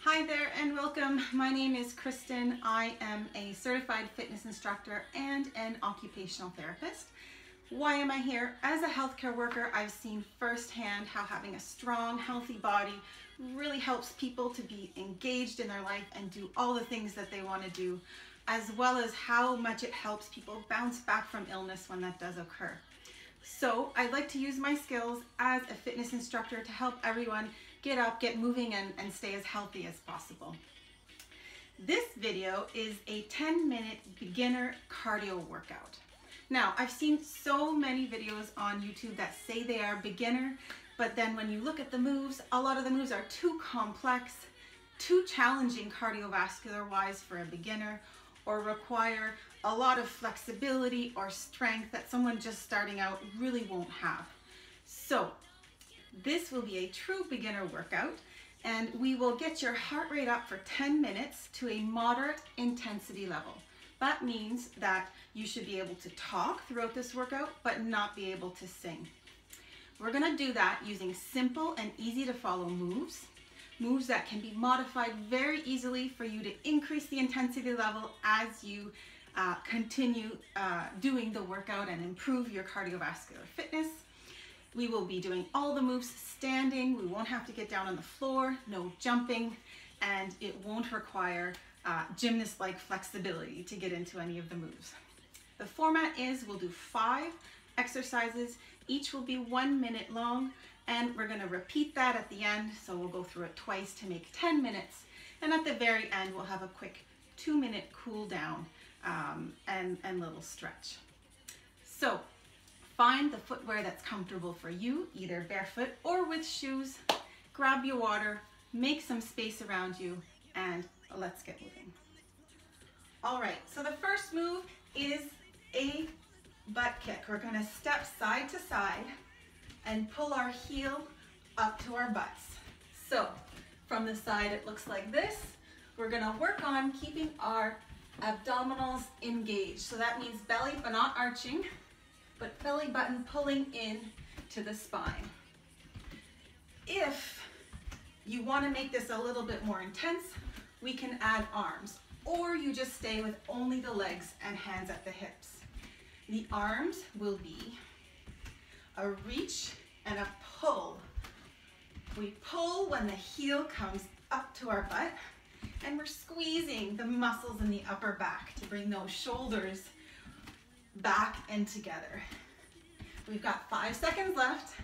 Hi there and welcome. My name is Kristen. I am a certified fitness instructor and an occupational therapist. Why am I here? As a healthcare worker, I've seen firsthand how having a strong, healthy body really helps people to be engaged in their life and do all the things that they want to do, as well as how much it helps people bounce back from illness when that does occur. So I'd like to use my skills as a fitness instructor to help everyone get up, get moving, and stay as healthy as possible. This video is a 10-minute beginner cardio workout. Now, I've seen so many videos on YouTube that say they are beginner, but then when you look at the moves, a lot of the moves are too complex, too challenging cardiovascular-wise for a beginner, or require a lot of flexibility or strength that someone just starting out really won't have. So this will be a true beginner workout, and we will get your heart rate up for 10 minutes to a moderate intensity level. That means that you should be able to talk throughout this workout, but not be able to sing. We're gonna do that using simple and easy to follow moves that can be modified very easily for you to increase the intensity level as you continue doing the workout and improve your cardiovascular fitness. We will be doing all the moves standing. We won't have to get down on the floor, no jumping, and it won't require gymnast-like flexibility to get into any of the moves. The format is we'll do 5 exercises. Each will be 1 minute long, and we're gonna repeat that at the end. So we'll go through it twice to make 10 minutes. And at the very end, we'll have a quick 2-minute cool down and little stretch. So find the footwear that's comfortable for you, either barefoot or with shoes. Grab your water, make some space around you, and let's get moving. All right, so the first move is a butt kick. We're gonna step side to side and pull our heel up to our butts. So from the side, it looks like this. We're gonna work on keeping our abdominals engaged. So that means belly, but not arching, but belly button pulling in to the spine. If you want to make this a little bit more intense, we can add arms, or you just stay with only the legs and hands at the hips. The arms will be a reach and a pull. We pull when the heel comes up to our butt, and we're squeezing the muscles in the upper back to bring those shoulders back and together. We've got 5 seconds left.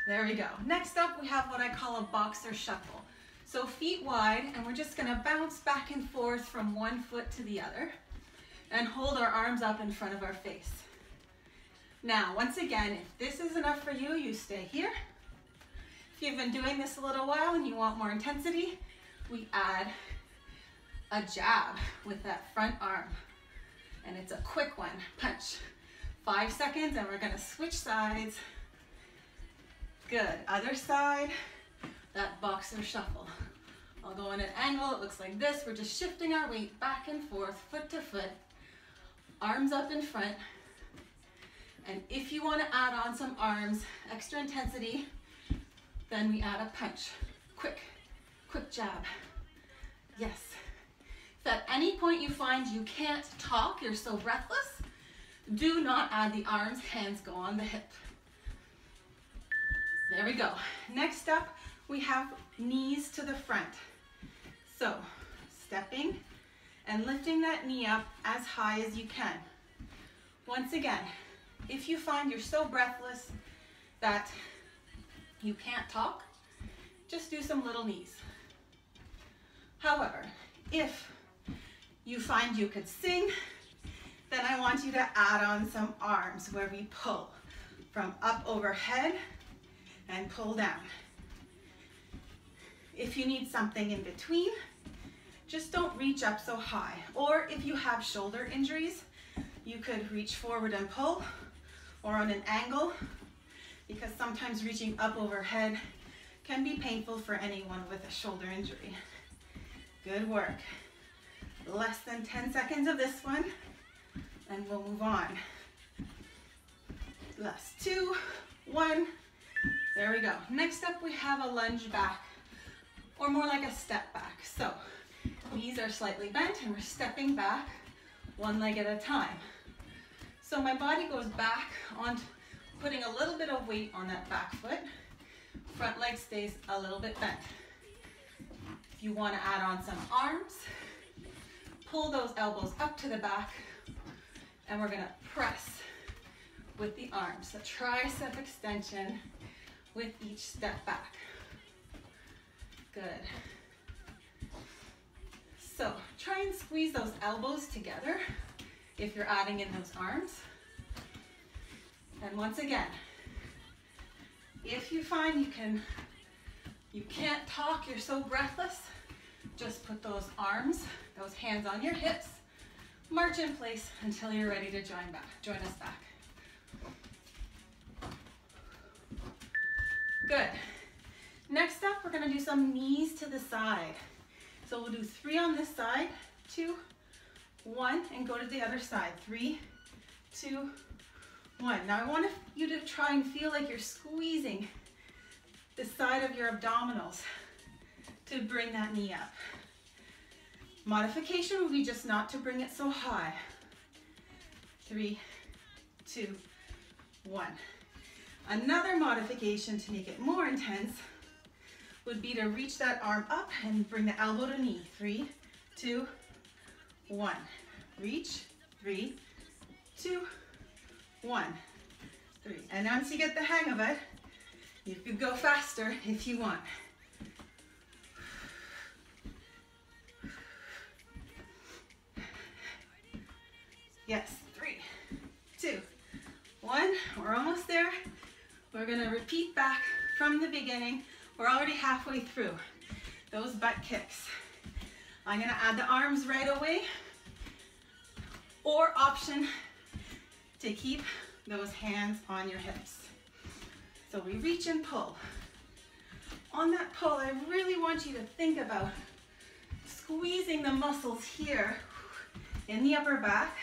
There we go. Next up, we have what I call a boxer shuffle. So feet wide, and we're just gonna bounce back and forth from one foot to the other and hold our arms up in front of our face. Now, once again, if this is enough for you, you stay here. If you've been doing this a little while and you want more intensity, we add a jab with that front arm. And it's a quick one, punch. 5 seconds, and we're gonna switch sides. Good, other side, that boxer shuffle. I'll go in an angle, it looks like this. We're just shifting our weight back and forth, foot to foot, arms up in front. And if you wanna add on some arms, extra intensity, then we add a punch. Quick jab. Yes. If at any point you find you can't talk, you're so breathless, do not add the arms, hands go on the hip. There we go. Next up, we have knees to the front. So, stepping and lifting that knee up as high as you can. Once again, if you find you're so breathless that you can't talk, just do some little knees. However, if you find you could sing, then I want you to add on some arms where we pull from up overhead and pull down. If you need something in between, just don't reach up so high. Or if you have shoulder injuries, you could reach forward and pull, or on an angle, because sometimes reaching up overhead can be painful for anyone with a shoulder injury. Good work. Less than 10 seconds of this one, and we'll move on. Last 2, 1, There we go. Next up, we have a lunge back, or more like a step back. So knees are slightly bent and we're stepping back one leg at a time. So my body goes back on putting a little bit of weight on that back foot. Front leg stays a little bit bent. If you want to add on some arms, pull those elbows up to the back, and we're going to press with the arms. So tricep extension with each step back. Good. So try and squeeze those elbows together if you're adding in those arms. And once again, if you find you can't talk, you're so breathless, just put those arms, those hands on your hips, march in place until you're ready to join us back. Good. Next up, we're gonna do some knees to the side. So we'll do 3 on this side, 2, 1, and go to the other side. 3, 2, 1. Now I want you to try and feel like you're squeezing the side of your abdominals to bring that knee up. Modification would be just not to bring it so high. 3, 2, 1. Another modification to make it more intense would be to reach that arm up and bring the elbow to knee. 3, 2, 1. Reach. 3, 2, 1, 3. And once you get the hang of it, you could go faster if you want. Yes, 3, 2, 1. We're almost there. We're gonna repeat back from the beginning. We're already halfway through those butt kicks. I'm gonna add the arms right away, or option to keep those hands on your hips. So we reach and pull. On that pull, I really want you to think about squeezing the muscles here in the upper back,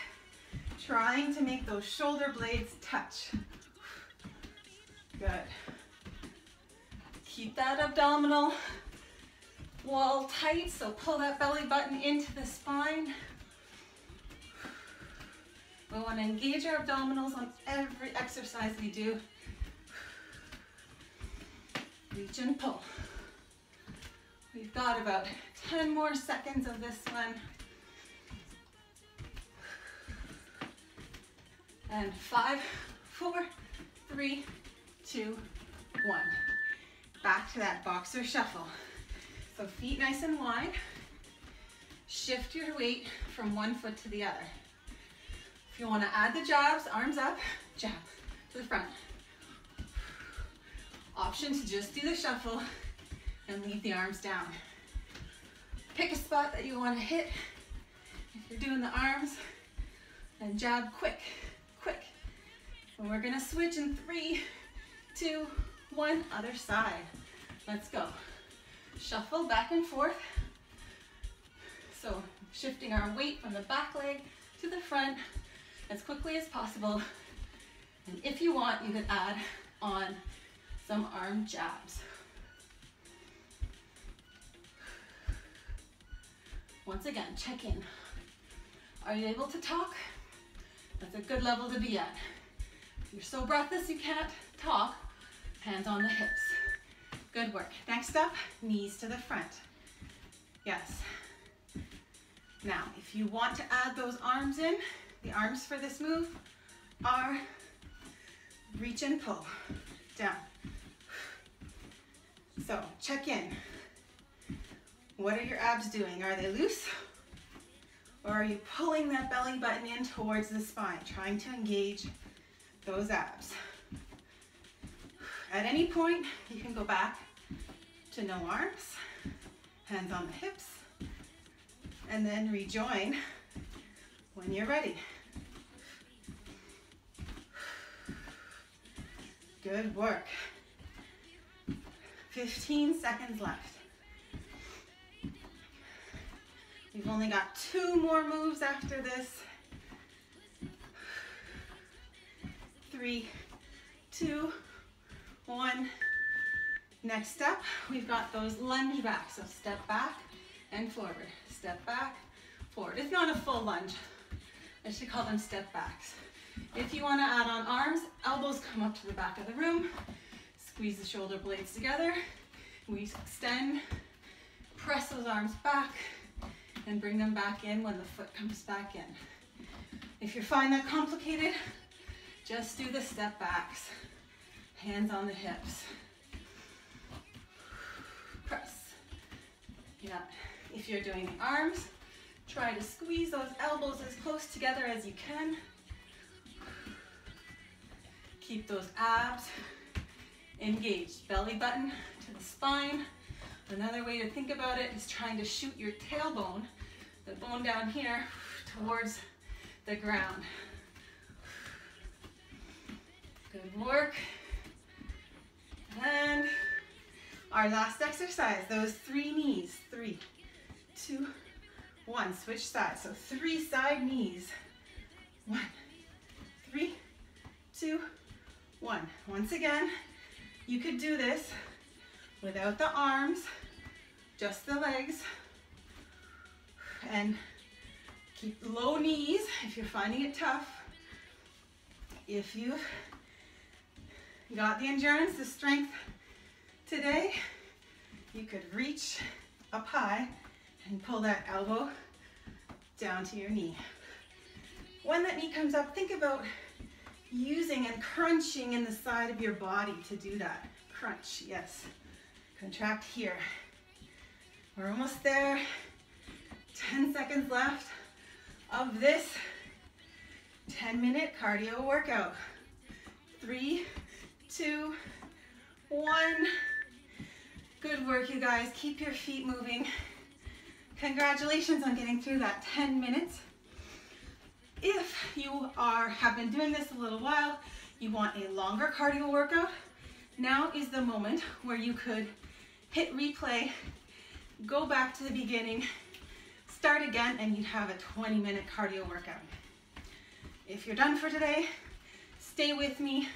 trying to make those shoulder blades touch. Good. Keep that abdominal wall tight, so pull that belly button into the spine. We want to engage our abdominals on every exercise we do. Reach and pull. We've got about 10 more seconds of this one. And 5, 4, 3, 2, 1. Back to that boxer shuffle. So feet nice and wide. Shift your weight from one foot to the other. If you want to add the jabs, arms up, jab to the front. Option to just do the shuffle and leave the arms down. Pick a spot that you want to hit. If you're doing the arms, then jab quick, quick. And we're gonna switch in 3, 2, 1, other side. Let's go. Shuffle back and forth. So shifting our weight from the back leg to the front as quickly as possible. And if you want, you could add on some arm jabs. Once again, check in. Are you able to talk? That's a good level to be at. If you're so breathless you can't talk, hands on the hips. Good work. Next up, knees to the front. Yes. Now, if you want to add those arms in, the arms for this move are reach and pull, down. So, check in. What are your abs doing? Are they loose? Or are you pulling that belly button in towards the spine, trying to engage those abs? At any point, you can go back to no arms, hands on the hips, and then rejoin when you're ready. Good work. 15 seconds left. We've only got 2 more moves after this. 3, 2, 1, Next up, we've got those lunge backs. So step back and forward, step back, forward. It's not a full lunge. I should call them step backs. If you want to add on arms, elbows come up to the back of the room. Squeeze the shoulder blades together. We extend, press those arms back, and bring them back in when the foot comes back in. If you find that complicated, just do the step backs. Hands on the hips. Press. Yeah. If you're doing the arms, try to squeeze those elbows as close together as you can. Keep those abs engaged. Belly button to the spine. Another way to think about it is trying to shoot your tailbone, the bone down here, towards the ground. Good work. And our last exercise, those 3 knees. 3, 2, 1. Switch sides. So 3 side knees. 1, 3, 2, 1. Once again, you could do this without the arms, just the legs. And keep low knees if you're finding it tough. If you've got the endurance, the strength today, you could reach up high and pull that elbow down to your knee. When that knee comes up, think about using and crunching in the side of your body to do that. Crunch, yes. Contract here. We're almost there. 10 seconds left of this 10-minute cardio workout. 3, 2, 1. Good work, you guys. Keep your feet moving. Congratulations on getting through that 10 minutes. If you have been doing this a little while, you want a longer cardio workout, now is the moment where you could hit replay, go back to the beginning, start again, and you'd have a 20-minute cardio workout. If you're done for today, stay with me.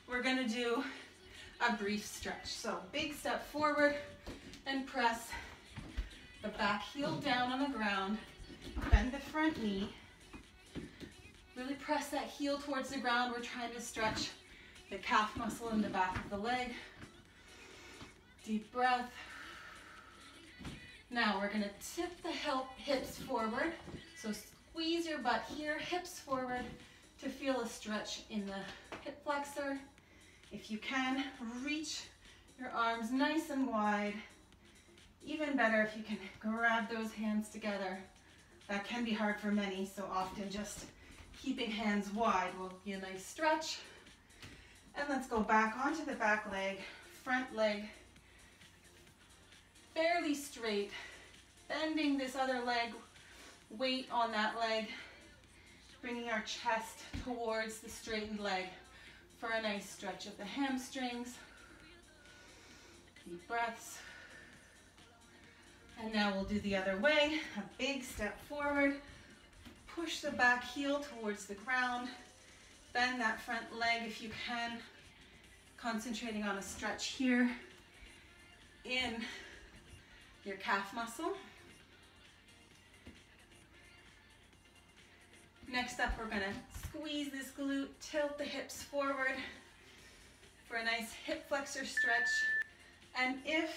We're gonna do a brief stretch. So big step forward and press the back heel down on the ground, bend the front knee. Really press that heel towards the ground. We're trying to stretch the calf muscle in the back of the leg. Deep breath. Now we're gonna tip the hips forward. So squeeze your butt here, hips forward to feel a stretch in the hip flexor. If you can, reach your arms nice and wide. Even better if you can grab those hands together. That can be hard for many, so often just keeping hands wide will be a nice stretch. And let's go back onto the back leg, front leg, fairly straight, bending this other leg, weight on that leg, bringing our chest towards the straightened leg for a nice stretch of the hamstrings. Deep breaths. And now we'll do the other way, a big step forward. Push the back heel towards the ground. Bend that front leg if you can. Concentrating on a stretch here in your calf muscle. Next up, we're gonna squeeze this glute, tilt the hips forward for a nice hip flexor stretch. And if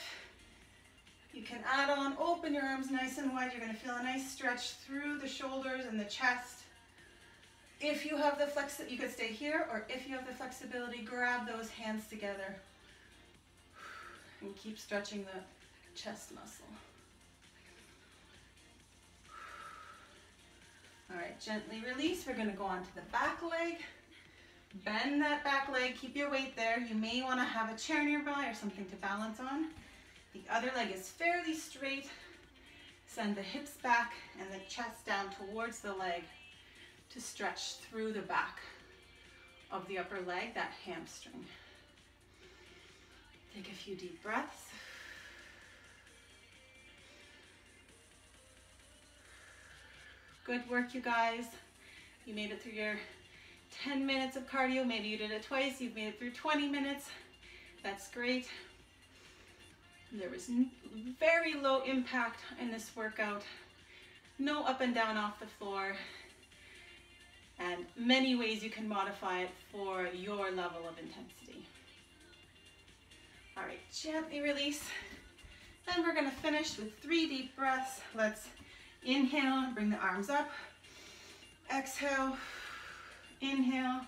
you can add on, open your arms nice and wide. You're going to feel a nice stretch through the shoulders and the chest. If you have the you could stay here, or if you have the flexibility, grab those hands together and keep stretching the chest muscle. All right, gently release. We're going to go onto the back leg. Bend that back leg. Keep your weight there. You may want to have a chair nearby or something to balance on. The other leg is fairly straight. Send the hips back and the chest down towards the leg to stretch through the back of the upper leg, that hamstring. Take a few deep breaths. Good work, you guys. You made it through your 10 minutes of cardio. Maybe you did it twice. You've made it through 20 minutes. That's great. There was very low impact in this workout, no up and down off the floor, and many ways you can modify it for your level of intensity. All right, gently release. Then we're gonna finish with 3 deep breaths. Let's inhale, bring the arms up. Exhale, inhale,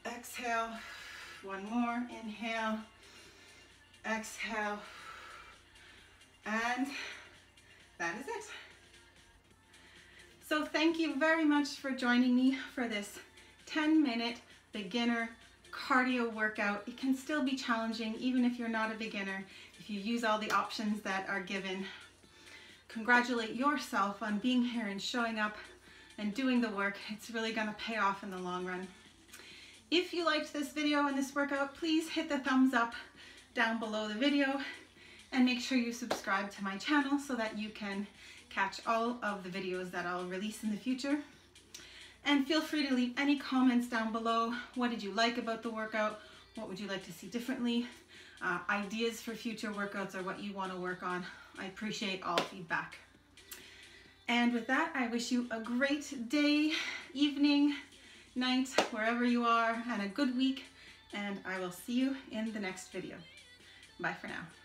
exhale. One more, inhale, exhale, and that is it. So thank you very much for joining me for this 10-minute beginner cardio workout. It can still be challenging even if you're not a beginner, if you use all the options that are given. Congratulate yourself on being here and showing up and doing the work. It's really going to pay off in the long run. If you liked this video and this workout, please hit the thumbs up down below the video and make sure you subscribe to my channel so that you can catch all of the videos that I'll release in the future. And feel free to leave any comments down below. What did you like about the workout? What would you like to see differently? Ideas for future workouts or what you want to work on. I appreciate all feedback. And with that, I wish you a great day, evening, night, wherever you are, and a good week. And I will see you in the next video. Bye for now.